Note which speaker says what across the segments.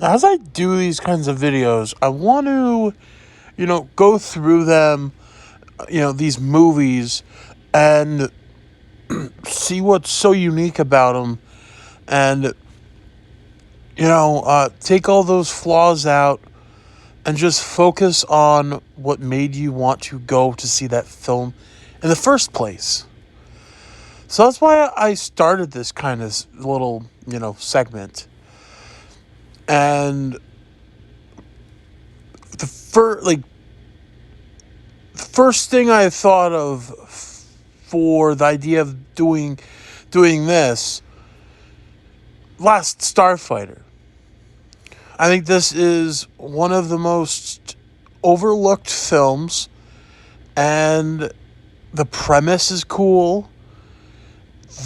Speaker 1: as I do these kinds of videos, I want to, go through them, these movies, and see what's so unique about them, and, take all those flaws out and just focus on what made you want to go to see that film in the first place. So that's why I started this kind of little, segment. And the first thing I thought of for the idea of doing this, last Starfighter. I think this is one of the most overlooked films, and the premise is cool.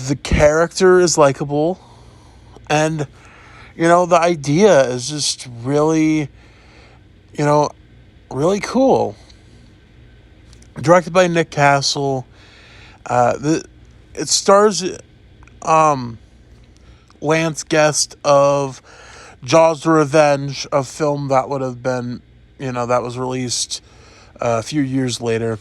Speaker 1: The character is likable, and the idea is just really, really cool. Directed by Nick Castle. It stars Lance Guest of Jaws: The Revenge, a film that would have been, that was released a few years later.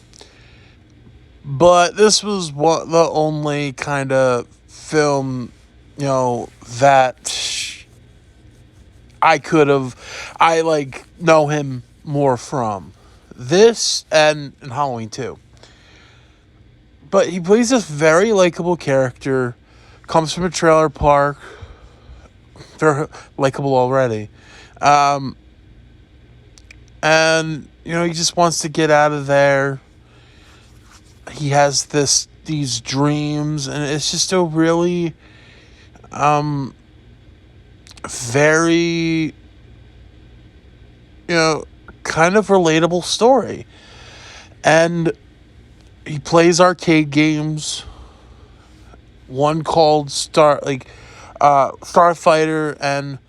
Speaker 1: But this was the only kind of film, that I know him more from. This and Halloween 2. But he plays this very likable character, comes from a trailer park. They're likable already. And, he just wants to get out of there. He has these dreams, and it's just a really, very, kind of relatable story. And he plays arcade games. One called Starfighter, and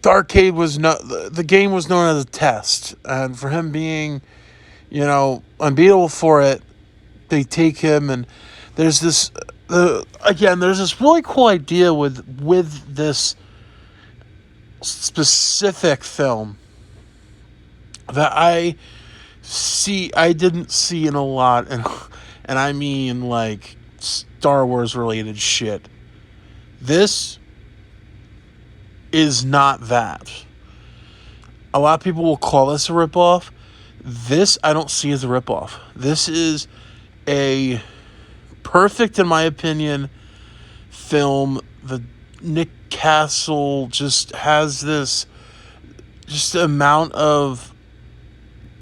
Speaker 1: the game was known as a test, and for him being, unbeatable for it, they take him, and there's this really cool idea with this specific film that I didn't see in a lot, and I mean like Star Wars related shit. This is not that. A lot of people will call this a ripoff. This I don't see as a ripoff. This is a perfect, in my opinion, film. The Nick Castle just has this amount of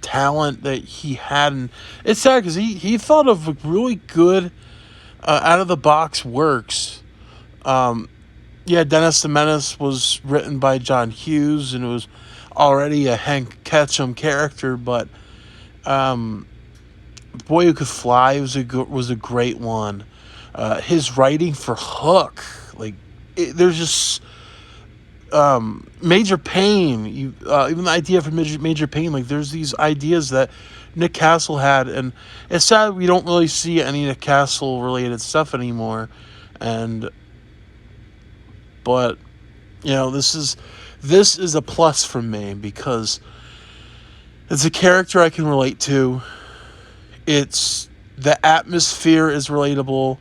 Speaker 1: talent that he had, and it's sad because he thought of really good out of the box works. Dennis the Menace was written by John Hughes, and it was already a Hank Ketchum character, but Boy Who Could Fly was a great one. His writing for Hook, there's just Major Payne. Even the idea for Major Payne, there's these ideas that Nick Castle had, and it's sad we don't really see any Nick Castle related stuff anymore. But this is a plus for me because it's a character I can relate to. The atmosphere is relatable.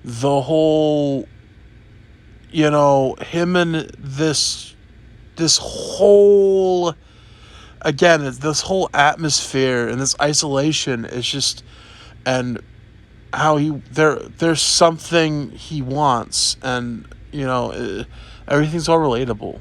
Speaker 1: The whole, him and this whole, again, it's this whole atmosphere and this isolation is just, and how there's something he wants, and everything's all relatable.